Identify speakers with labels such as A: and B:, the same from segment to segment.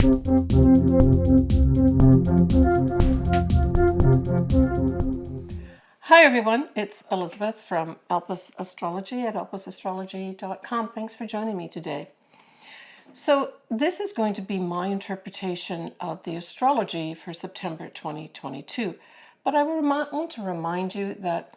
A: Hi everyone, it's Elizabeth from Astrology at elpisastrology.com. Thanks for joining me today. So this is going to be my interpretation of the astrology for September 2022. But I want to remind you that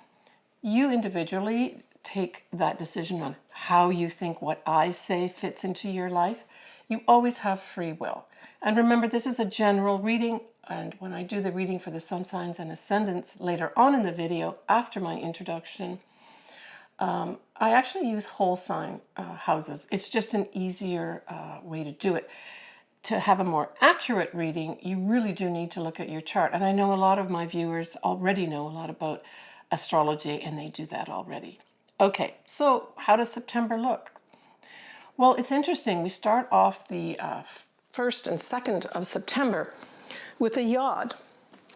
A: you individually take that decision on how you think what I say fits into your life. You always have free will. And remember, this is a general reading. And when I do the reading for the sun signs and ascendants later on in the video, after my introduction, I actually use whole sign houses. It's just an easier way to do it. To have a more accurate reading, you really do need to look at your chart. And I know a lot of my viewers already know a lot about astrology, and they do that already. Okay, so how does September look? Well, it's interesting. We start off the 1st and 2nd of September with a yod.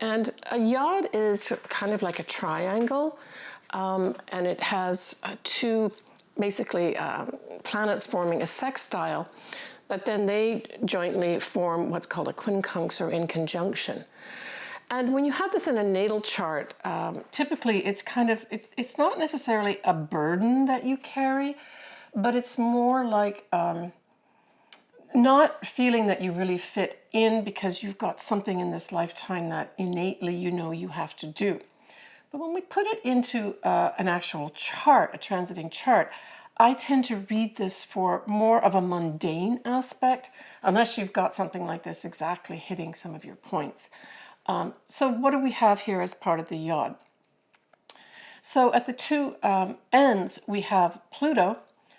A: And a yod is kind of like a triangle, and it has two basically planets forming a sextile, but then they jointly form what's called a quincunx, or in conjunction. And when you have this in a natal chart, typically it's not necessarily a burden that you carry, but it's more like not feeling that you really fit in because you've got something in this lifetime that innately you know you have to do. But when we put it into an actual chart, a transiting chart, I tend to read this for more of a mundane aspect, unless you've got something like this exactly hitting some of your points. So what do we have here as part of the yod? So at the two ends, we have Pluto,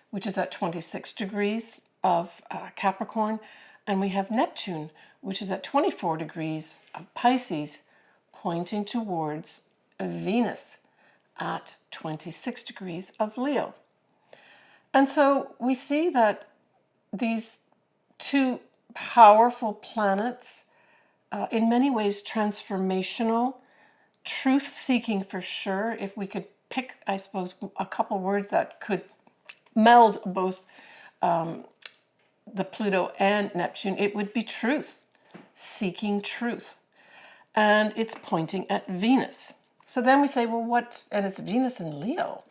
A: which is at 26 degrees of Capricorn, and we have Neptune, which is at 24 degrees of Pisces, pointing towards Venus at 26 degrees of Leo. And so we see that these two powerful planets, in many ways transformational, truth-seeking for sure. If we could pick, I suppose, a couple words that could meld both the Pluto and Neptune, it would be truth, seeking truth. And it's pointing at Venus. So then we say, well, what? And it's Venus in Leo.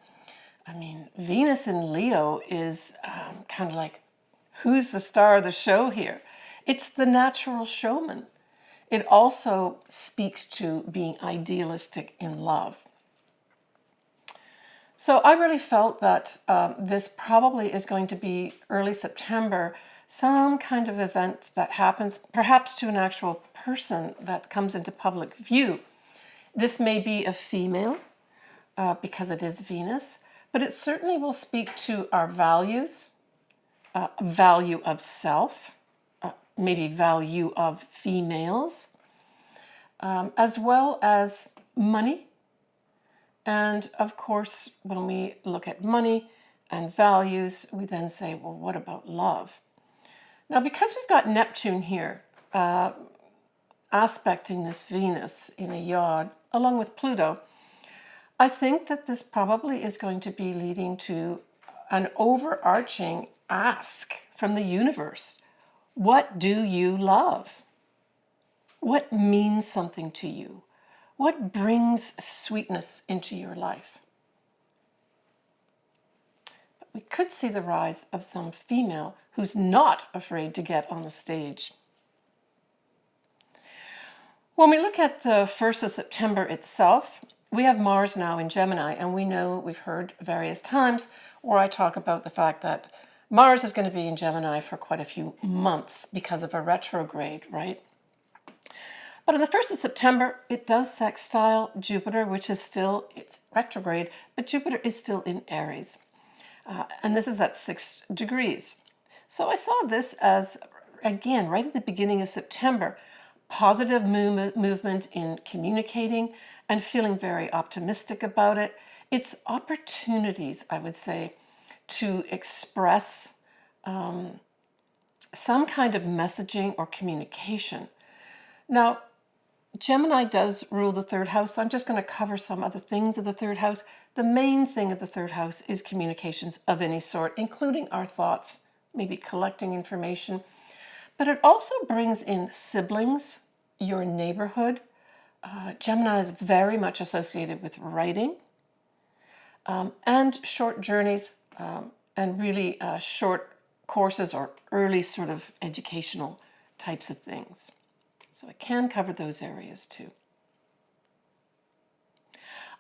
A: I mean, Venus in Leo is kind of like, who's the star of the show here? It's the natural showman. It also speaks to being idealistic in love. So I really felt that this probably is going to be early September, some kind of event that happens, perhaps to an actual person that comes into public view. This may be a female because it is Venus, but it certainly will speak to our values, value of self, maybe value of females, as well as money. And of course, when we look at money and values, we then say, well, what about love? Now, because we've got Neptune here, aspecting this Venus in a yod, along with Pluto, I think that this probably is going to be leading to an overarching ask from the universe. What do you love? What means something to you? What brings sweetness into your life? But we could see the rise of some female who's not afraid to get on the stage. When we look at the 1st of September itself, we have Mars now in Gemini, and we know, we've heard various times where I talk about the fact that Mars is going to be in Gemini for quite a few months because of a retrograde, right? But on the 1st of September, it does sextile Jupiter, which is still, it's retrograde, but Jupiter is still in Aries. And this is at 6 degrees. So I saw this as, again, right at the beginning of September, positive movement in communicating and feeling very optimistic about it. It's opportunities, I would say, to express some kind of messaging or communication. Now, Gemini does rule the 3rd house, so I'm just going to cover some other things of the 3rd house. The main thing of the 3rd house is communications of any sort, including our thoughts, maybe collecting information. But it also brings in siblings, your neighborhood. Gemini is very much associated with writing and short journeys and really short courses or early sort of educational types of things. So it can cover those areas too.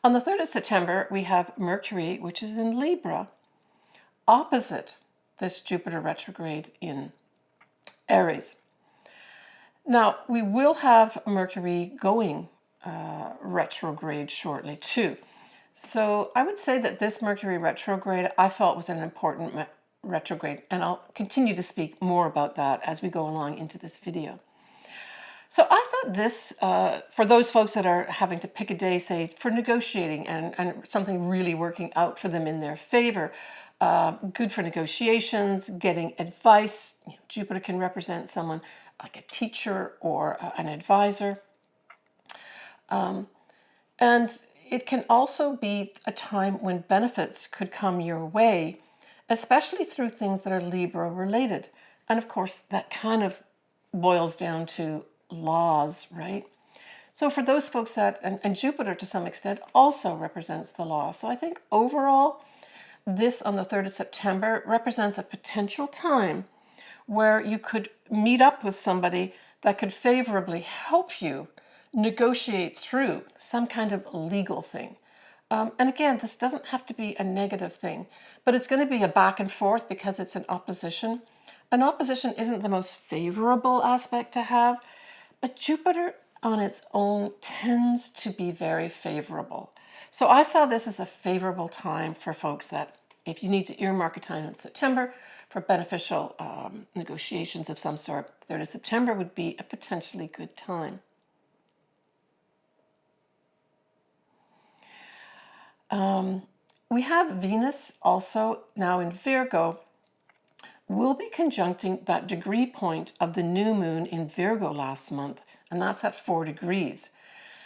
A: On the 3rd of September, we have Mercury, which is in Libra, opposite this Jupiter retrograde in Aries. Now, we will have Mercury going retrograde shortly too. So I would say that this Mercury retrograde I felt was an important retrograde, and I'll continue to speak more about that as we go along into this video. So I thought this, for those folks that are having to pick a day, say, for negotiating and something really working out for them in their favor, good for negotiations, getting advice. Jupiter can represent someone like a teacher or an advisor. And it can also be a time when benefits could come your way, especially through things that are Libra related. And of course, that kind of boils down to laws, right? So for those folks that, and Jupiter to some extent also represents the law. So I think overall, this on the 3rd of September represents a potential time where you could meet up with somebody that could favorably help you negotiate through some kind of legal thing. And again, this doesn't have to be a negative thing, but it's going to be a back and forth because it's an opposition. An opposition isn't the most favorable aspect to have, but Jupiter on its own tends to be very favorable. So I saw this as a favorable time for folks that if you need to earmark a time in September for beneficial negotiations of some sort, 3rd of September would be a potentially good time. We have Venus also now in Virgo. We'll be conjuncting that degree point of the new moon in Virgo last month, and that's at 4 degrees.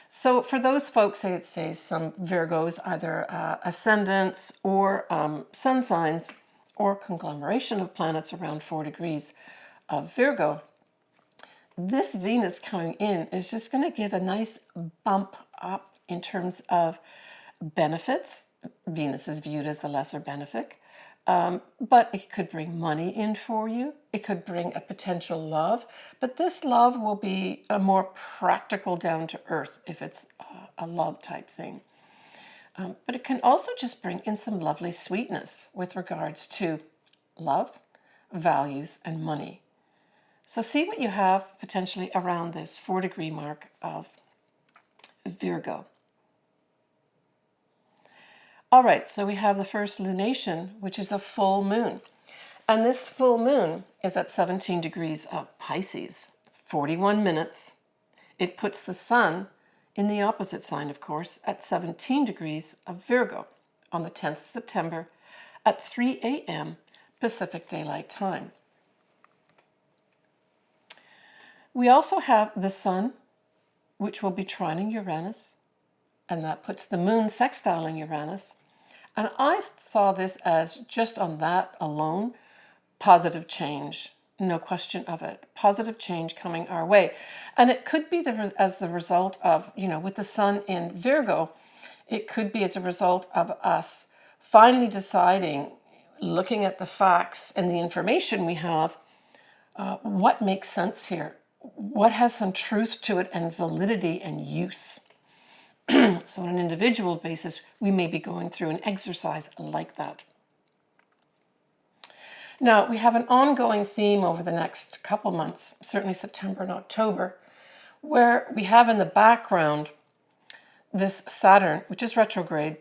A: So for those folks, say some Virgos, either ascendants or sun signs or conglomeration of planets around 4 degrees of Virgo, this Venus coming in is just going to give a nice bump up in terms of benefits. Venus is viewed as the lesser benefic. But it could bring money in for you. It could bring a potential love. But this love will be a more practical, down to earth if it's a love type thing. But it can also just bring in some lovely sweetness with regards to love, values, and money. So see what you have potentially around this 4 degree mark of Virgo. All right, so we have the first lunation, which is a full moon. And this full moon is at 17 degrees of Pisces, 41 minutes. It puts the sun in the opposite sign, of course, at 17 degrees of Virgo on the 10th of September at 3 a.m. Pacific Daylight Time. We also have the sun, which will be trining Uranus, and that puts the moon sextiling Uranus. And I saw this as, just on that alone, positive change. No question of it. Positive change coming our way. And it could be as the result of, with the sun in Virgo, it could be as a result of us finally deciding, looking at the facts and the information we have, what makes sense here? What has some truth to it and validity and use? So on an individual basis, we may be going through an exercise like that. Now, we have an ongoing theme over the next couple months, certainly September and October, where we have in the background this Saturn, which is retrograde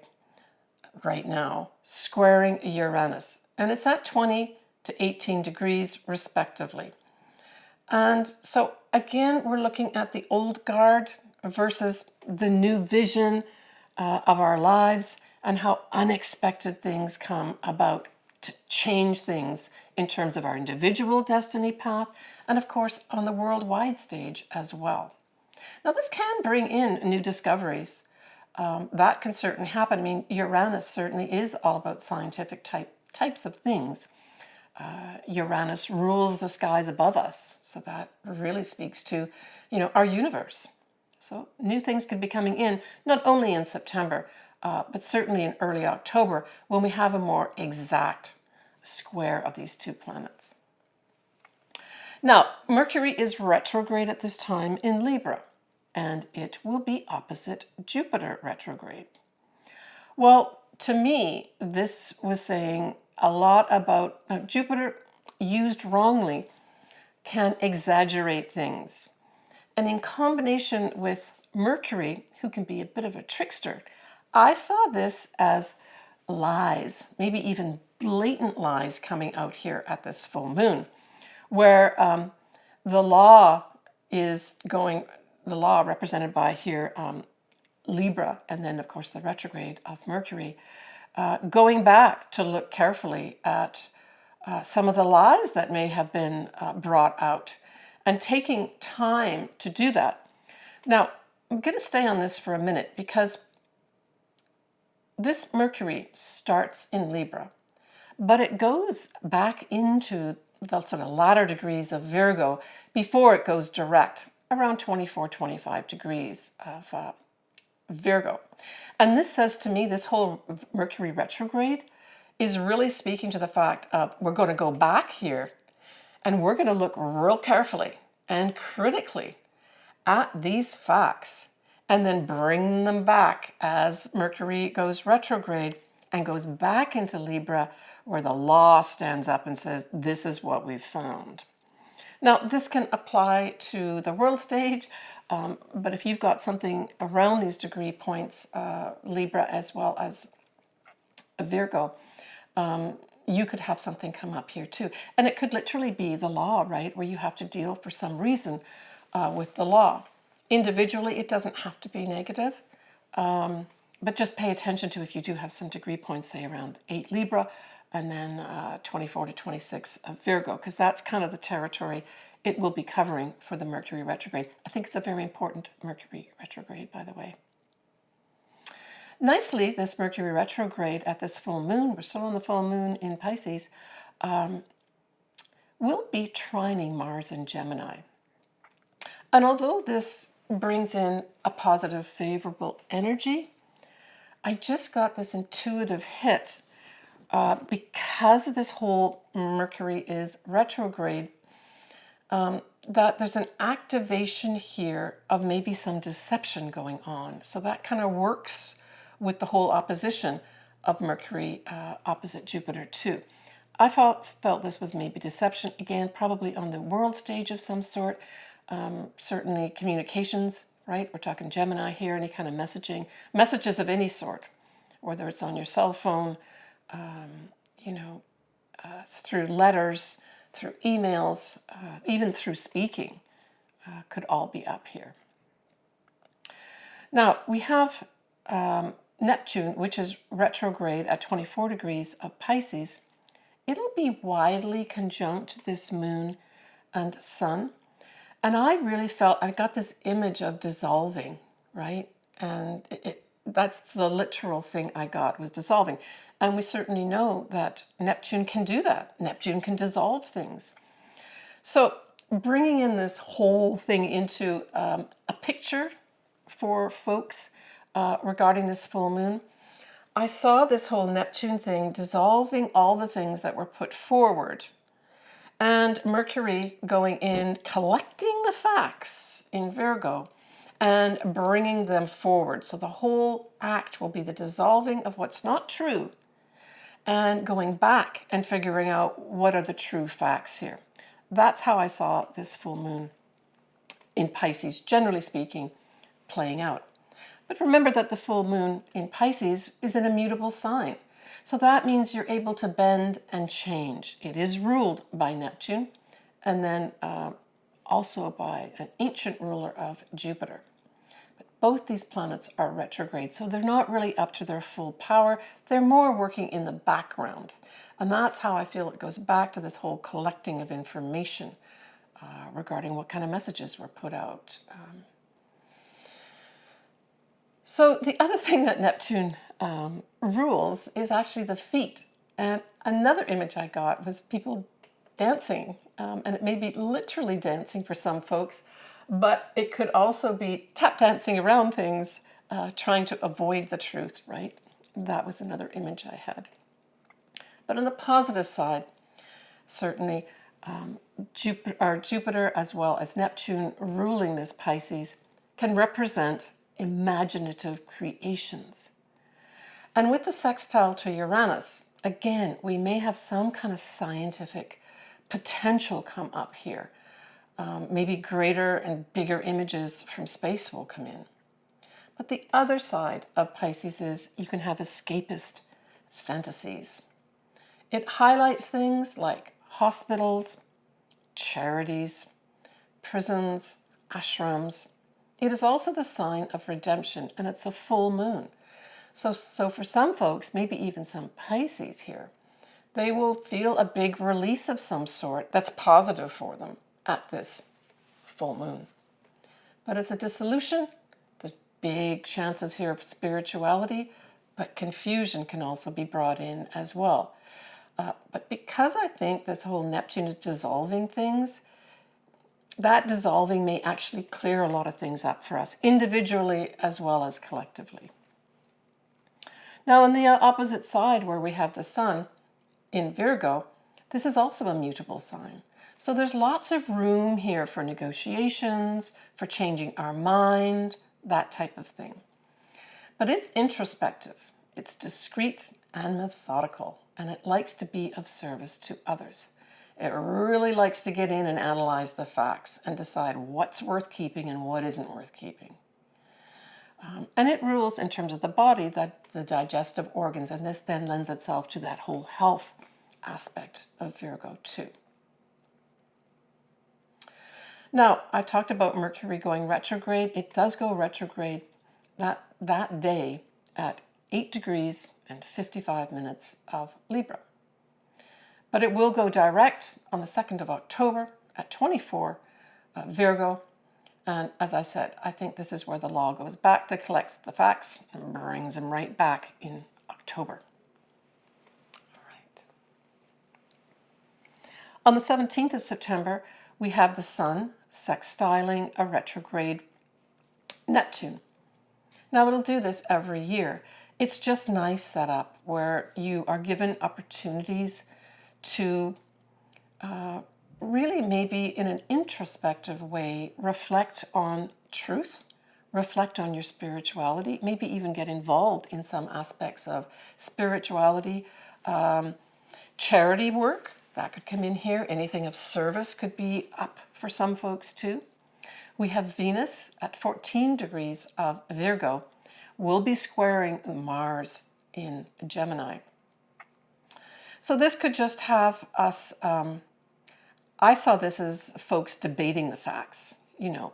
A: right now, squaring Uranus. And it's at 20 to 18 degrees respectively. And so again, we're looking at the old guard versus the new vision of our lives and how unexpected things come about to change things in terms of our individual destiny path and, of course, on the worldwide stage as well. Now, this can bring in new discoveries. That can certainly happen. I mean, Uranus certainly is all about scientific types of things. Uranus rules the skies above us. So that really speaks to, our universe. So new things could be coming in, not only in September, but certainly in early October when we have a more exact square of these two planets. Now, Mercury is retrograde at this time in Libra, and it will be opposite Jupiter retrograde. Well, to me, this was saying a lot about Jupiter used wrongly can exaggerate things. And in combination with Mercury, who can be a bit of a trickster, I saw this as lies, maybe even blatant lies coming out here at this full moon, where the law represented by here Libra, and then of course the retrograde of Mercury, going back to look carefully at some of the lies that may have been brought out and taking time to do that. Now, I'm going to stay on this for a minute because this Mercury starts in Libra, but it goes back into the sort of latter degrees of Virgo before it goes direct, around 24, 25 degrees of Virgo. And this says to me, this whole Mercury retrograde is really speaking to the fact of we're going to go back here and we're going to look real carefully and critically at these facts and then bring them back as Mercury goes retrograde and goes back into Libra, where the law stands up and says, this is what we've found. Now, this can apply to the world stage, but if you've got something around these degree points, Libra as well as Virgo, you could have something come up here too. And it could literally be the law, right, where you have to deal for some reason with the law. Individually, it doesn't have to be negative, but just pay attention to if you do have some degree points, say around 8 Libra, and then 24 to 26 of Virgo, because that's kind of the territory it will be covering for the Mercury retrograde. I think it's a very important Mercury retrograde, by the way. Nicely, this Mercury retrograde at this full moon, we're still on the full moon in Pisces, will be trining Mars in Gemini. And although this brings in a positive, favorable energy, I just got this intuitive hit because this whole Mercury is retrograde, that there's an activation here of maybe some deception going on. So that kind of works with the whole opposition of Mercury opposite Jupiter too. I felt this was maybe deception, again, probably on the world stage of some sort, certainly communications, right? We're talking Gemini here, any kind of messages of any sort, whether it's on your cell phone, through letters, through emails, even through speaking, could all be up here. Now, we have Neptune, which is retrograde at 24 degrees of Pisces. It'll be widely conjunct this moon and sun. And I really felt, I got this image of dissolving, right? And that's the literal thing I got, was dissolving. And we certainly know that Neptune can do that. Neptune can dissolve things. So bringing in this whole thing into a picture for folks regarding this full moon, I saw this whole Neptune thing dissolving all the things that were put forward. And Mercury going in, collecting the facts in Virgo and bringing them forward. So the whole act will be the dissolving of what's not true and going back and figuring out what are the true facts here. That's how I saw this full moon in Pisces, generally speaking, playing out. But remember that the full moon in Pisces is an immutable sign. So that means you're able to bend and change. It is ruled by Neptune and then also by an ancient ruler of Jupiter. But both these planets are retrograde, so they're not really up to their full power. They're more working in the background. And that's how I feel it goes back to this whole collecting of information regarding what kind of messages were put out. So the other thing that Neptune rules is actually the feet And another image I got was people dancing, and it may be literally dancing for some folks, but it could also be tap dancing around things, trying to avoid the truth, right? That was another image I had. But on the positive side, certainly Jupiter as well as Neptune ruling this Pisces can represent imaginative creations. And with the sextile to Uranus, again, we may have some kind of scientific potential come up here. Maybe greater and bigger images from space will come in. But the other side of Pisces is you can have escapist fantasies. It highlights things like hospitals, charities, prisons, ashrams. It is also the sign of redemption, and it's a full moon. So for some folks, maybe even some Pisces here, they will feel a big release of some sort that's positive for them at this full moon. But as a dissolution, there's big chances here of spirituality, but confusion can also be brought in as well. But because I think this whole Neptune is dissolving things, that dissolving may actually clear a lot of things up for us, individually as well as collectively. Now, on the opposite side, where we have the Sun in Virgo, this is also a mutable sign. So there's lots of room here for negotiations, for changing our mind, that type of thing. But it's introspective, it's discreet and methodical, and it likes to be of service to others. It really likes to get in and analyze the facts and decide what's worth keeping and what isn't worth keeping. And it rules in terms of the body, that the digestive organs, and this then lends itself to that whole health aspect of Virgo too. Now, I talked about Mercury going retrograde. It does go retrograde that day at 8 degrees and 55 minutes of Libra. But it will go direct on the 2nd of October at 24 Virgo. And as I said, I think this is where the law goes back to collect the facts and brings them right back in October. All right. On the 17th of September, we have the Sun sextiling a retrograde Neptune. Now, it'll do this every year. It's just nice setup where you are given opportunities to really maybe in an introspective way reflect on truth, reflect on your spirituality, maybe even get involved in some aspects of spirituality, charity work, that could come in here. Anything of service could be up for some folks too. We have Venus at 14 degrees of Virgo, will be squaring Mars in Gemini. So this could just have us, I saw this as folks debating the facts. You know,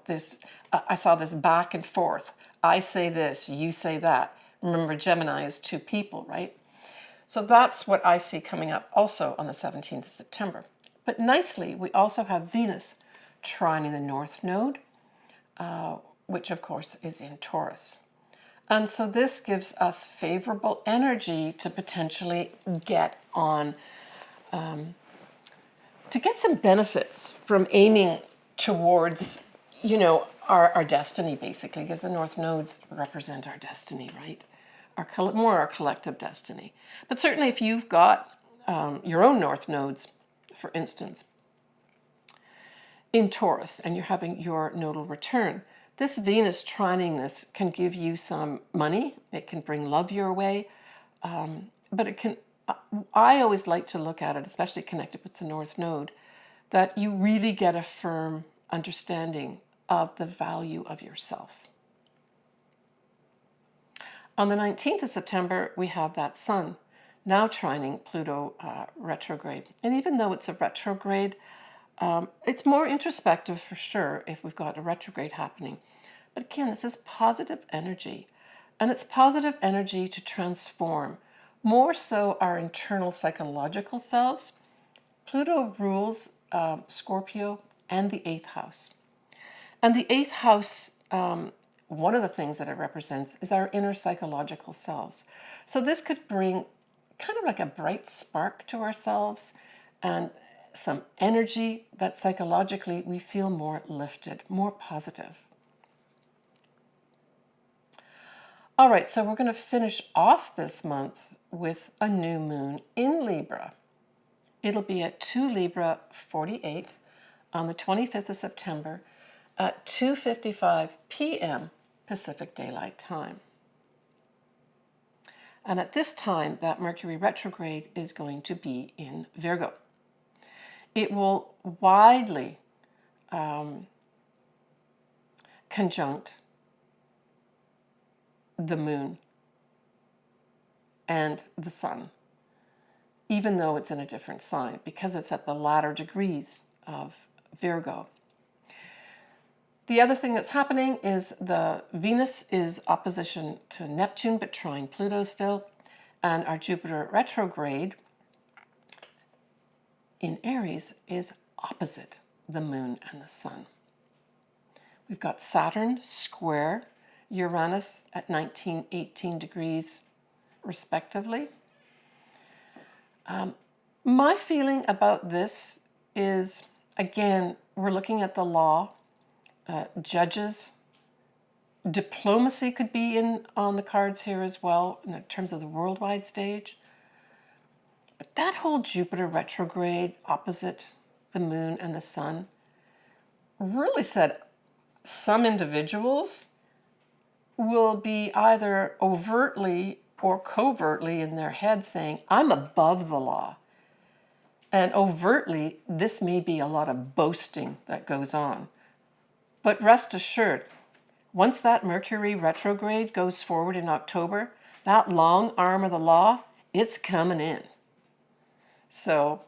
A: I saw this back and forth. I say this, you say that. Remember, Gemini is two people, right? So that's what I see coming up also on the 17th of September. But nicely, we also have Venus trining the North Node, which of course is in Taurus. And so this gives us favorable energy to potentially get on, to get some benefits from aiming towards, you know, our destiny, basically, because the North Nodes represent our destiny, right? More our collective destiny. But certainly if you've got your own North Nodes, for instance, in Taurus, and you're having your nodal return, this Venus trining this can give you some money. It can bring love your way, but it can, I always like to look at it, especially connected with the North Node, that you really get a firm understanding of the value of yourself. On the 19th of September, we have that Sun now trining Pluto retrograde. And even though it's a retrograde, it's more introspective for sure if we've got a retrograde happening. But again, this is positive energy. And it's positive energy to transform, more so our internal psychological selves. Pluto rules Scorpio and the 8th house. And the 8th house, one of the things that it represents is our inner psychological selves. So this could bring kind of like a bright spark to ourselves and some energy that psychologically we feel more lifted, more positive. All right, so we're going to finish off this month with a new moon in Libra. It'll be at 2 Libra 48 on the 25th of September at 2:55 p.m. Pacific Daylight Time. And at this time, that Mercury retrograde is going to be in Virgo. It will widely conjunct the moon and the sun, even though it's in a different sign, because it's at the latter degrees of Virgo. The other thing that's happening is the Venus is opposition to Neptune, but trine Pluto still, and our Jupiter retrograde in Aries is opposite the moon and the sun. We've got Saturn square Uranus at 19, 18 degrees respectively. My feeling about this is, again, we're looking at the law, judges, diplomacy could be on the cards here as well in terms of the worldwide stage. But that whole Jupiter retrograde opposite the moon and the sun really said some individuals will be either overtly or covertly in their head saying, I'm above the law. And overtly, this may be a lot of boasting that goes on. But rest assured, once that Mercury retrograde goes forward in October, that long arm of the law, it's coming in. So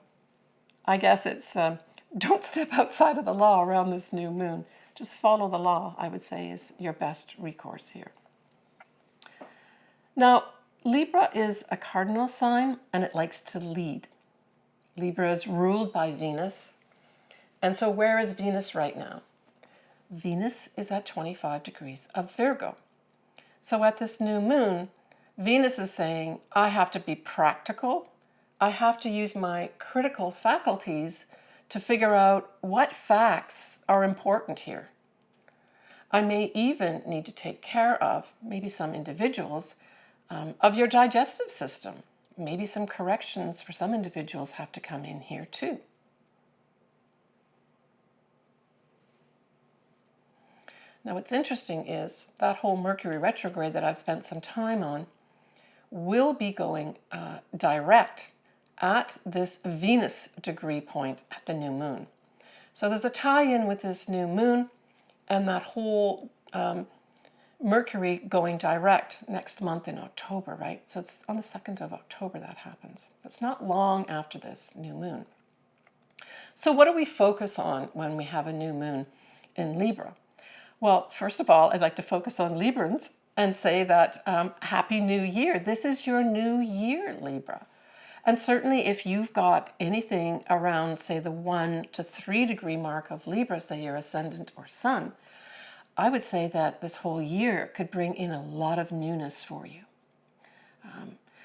A: I guess it's don't step outside of the law around this new moon. Just follow the law, I would say, is your best recourse here. Now, Libra is a cardinal sign, and it likes to lead. Libra is ruled by Venus. And so where is Venus right now? Venus is at 25 degrees of Virgo. So at this new moon, Venus is saying, I have to be practical. I have to use my critical faculties to figure out what facts are important here. I may even need to take care of, maybe some individuals, of your digestive system. Maybe some corrections for some individuals have to come in here too. Now what's interesting is that whole Mercury retrograde that I've spent some time on will be going direct at this Venus degree point at the new moon. So there's a tie-in with this new moon and that whole Mercury going direct next month in October, right? So it's on the 2nd of October that happens. It's not long after this new moon. So what do we focus on when we have a new moon in Libra? Well, first of all, I'd like to focus on Librans and say that Happy New Year. This is your new year, Libra. And certainly if you've got anything around, say, the 1 to 3 degree mark of Libra, say your ascendant or sun, I would say that this whole year could bring in a lot of newness for you.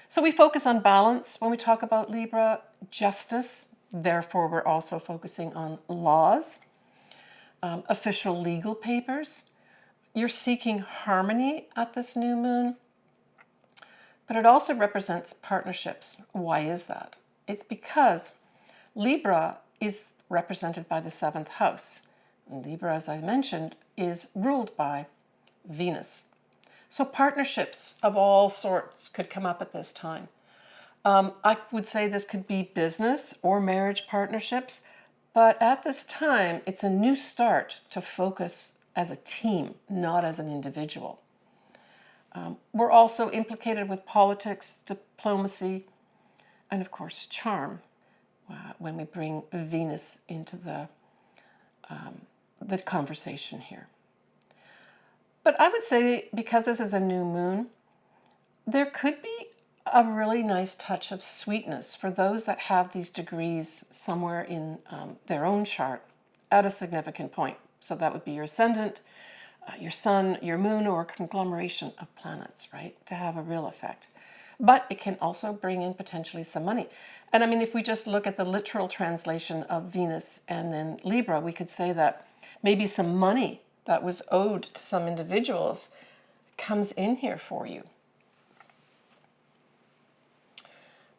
A: So we focus on balance when we talk about Libra, justice. Therefore, we're also focusing on laws, official legal papers. You're seeking harmony at this new moon. But it also represents partnerships. Why is that? It's because Libra is represented by the 7th house. And Libra, as I mentioned, is ruled by Venus. So partnerships of all sorts could come up at this time. I would say this could be business or marriage partnerships, but at this time, it's a new start to focus as a team, not as an individual. We're also implicated with politics, diplomacy, and of course charm when we bring Venus into the conversation here. But I would say because this is a new moon, there could be a really nice touch of sweetness for those that have these degrees somewhere in their own chart at a significant point. So that would be your ascendant, your sun, your moon, or a conglomeration of planets, right, to have a real effect. but it can also bring in potentially some money. And I mean, if we just look at the literal translation of Venus and then Libra, we could say that maybe some money that was owed to some individuals comes in here for you.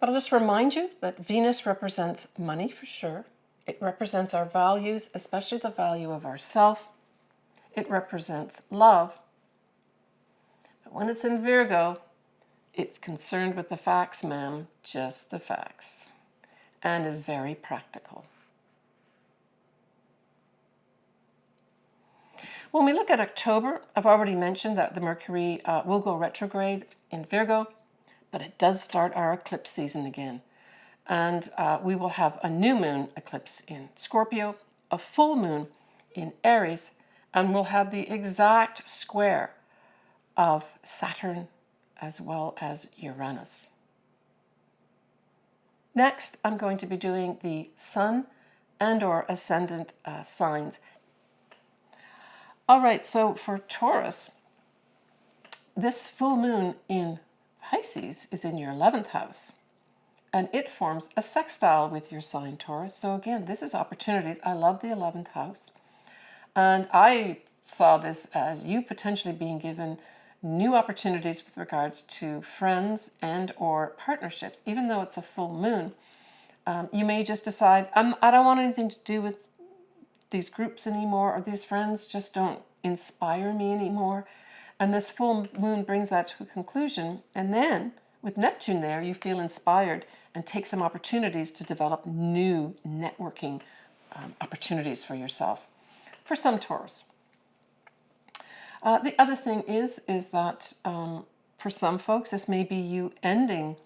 A: But I'll just remind you that Venus represents money for sure. It represents our values, especially the value of ourself. It represents love. But when it's in Virgo, it's concerned with the facts, ma'am, just the facts, and is very practical. When we look at October, I've already mentioned that the Mercury will go retrograde in Virgo, but it does start our eclipse season again. And we will have a new moon eclipse in Scorpio, a full moon in Aries, and we'll have the exact square of Saturn as well as Uranus. Next, I'm going to be doing the Sun and or ascendant signs. All right, so for Taurus, this full moon in Pisces is in your 11th house, and it forms a sextile with your sign Taurus. So again, this is opportunities. I love the 11th house. And I saw this as you potentially being given new opportunities with regards to friends and or partnerships. Even though it's a full moon, you may just decide, I don't want anything to do with these groups anymore, or these friends just don't inspire me anymore. And this full moon brings that to a conclusion. And then with Neptune there, you feel inspired and take some opportunities to develop new networking opportunities for yourself. For some Taurus. The other thing is that for some folks, this may be you ending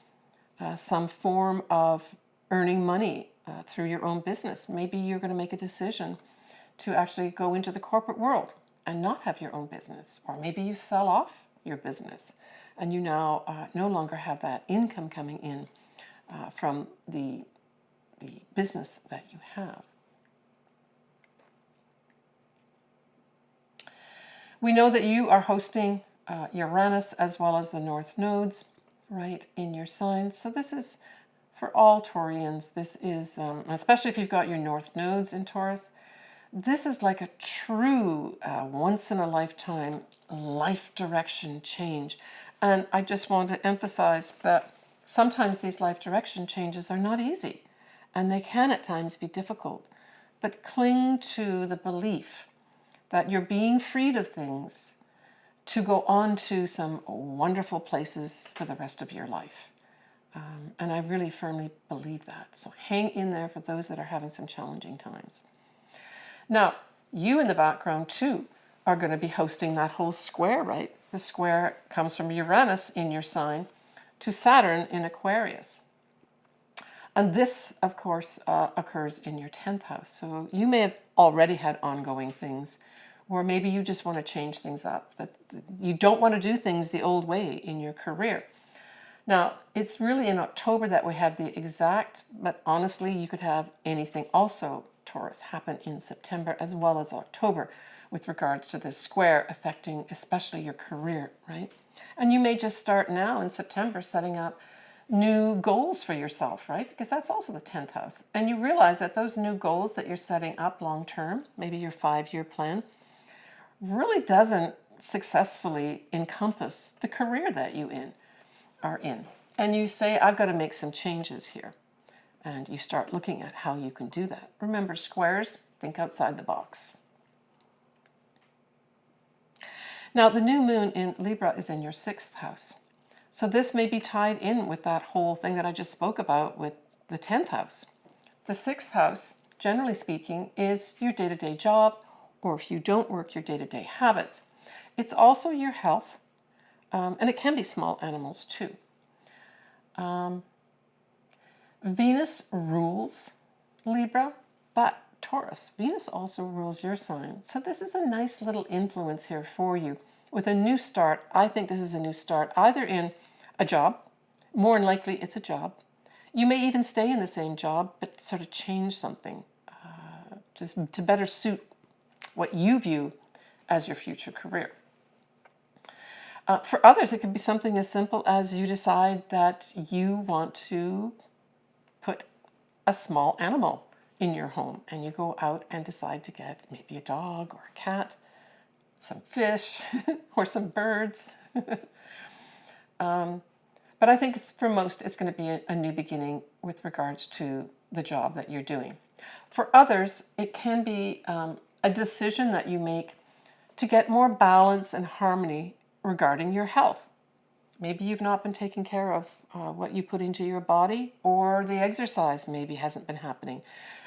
A: some form of earning money through your own business. Maybe you're going to make a decision to actually go into the corporate world and not have your own business. Or maybe you sell off your business and you now no longer have that income coming in from the business that you have. We know that you are hosting Uranus as well as the North Nodes, right, in your sign. So this is, for all Taurians, this is, especially if you've got your North Nodes in Taurus, this is like a true once-in-a-lifetime life direction change. And I just want to emphasize that sometimes these life direction changes are not easy, and they can at times be difficult. But cling to the belief that you're being freed of things to go on to some wonderful places for the rest of your life. And I really firmly believe that. So hang in there for those that are having some challenging times. Now, you in the background too are going to be hosting that whole square, right? The square comes from Uranus in your sign to Saturn in Aquarius. And this, of course, occurs in your 10th house. So you may have already had ongoing things, or maybe you just want to change things up, that you don't want to do things the old way in your career. Now, it's really in October that we have the exact, but honestly, you could have anything also, Taurus, happen in September as well as October with regards to this square affecting especially your career, right? And you may just start now in September setting up new goals for yourself, right? Because that's also the 10th house. And you realize that those new goals that you're setting up long term, maybe your 5-year plan, really doesn't successfully encompass the career that you are in. And you say, I've got to make some changes here. And you start looking at how you can do that. Remember, squares, think outside the box. Now, the new moon in Libra is in your 6th house. So this may be tied in with that whole thing that I just spoke about with the 10th house. The 6th house, generally speaking, is your day-to-day job, or if you don't work, your day-to-day habits. It's also your health, and it can be small animals too. Venus rules Libra, but Taurus, Venus also rules your sign. So this is a nice little influence here for you. With a new start, I think this is a new start, either in a job, more than likely it's a job. You may even stay in the same job, but sort of change something just to better suit what you view as your future career. For others, it could be something as simple as you decide that you want to put a small animal in your home, and you go out and decide to get maybe a dog or a cat, some fish, or some birds. But I think for most, it's going to be a new beginning with regards to the job that you're doing. For others, it can be a decision that you make to get more balance and harmony regarding your health. Maybe you've not been taking care of what you put into your body, or the exercise maybe hasn't been happening.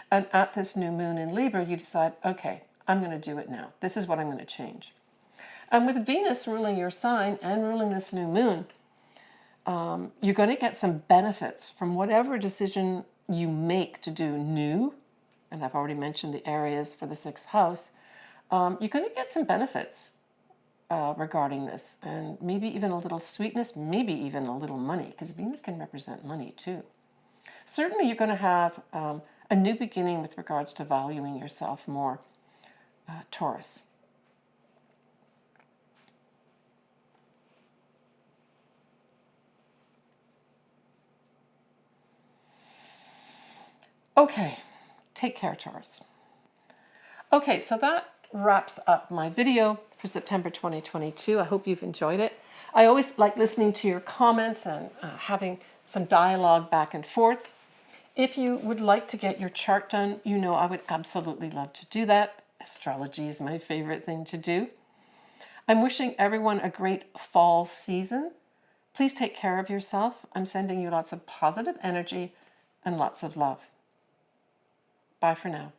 A: And at this new moon in Libra, you decide, okay, I'm going to do it now. This is what I'm going to change. And with Venus ruling your sign and ruling this new moon, you're going to get some benefits from whatever decision you make to do new. And I've already mentioned the areas for the 6th house. You're going to get some benefits regarding this, and maybe even a little sweetness, maybe even a little money, because Venus can represent money too. Certainly you're going to have a new beginning with regards to valuing yourself more, Taurus. Okay, take care, Taurus. Okay, so that wraps up my video for September 2022. I hope you've enjoyed it. I always like listening to your comments and having some dialogue back and forth. If you would like to get your chart done, you know I would absolutely love to do that. Astrology is my favorite thing to do. I'm wishing everyone a great fall season. Please take care of yourself. I'm sending you lots of positive energy and lots of love. Bye for now.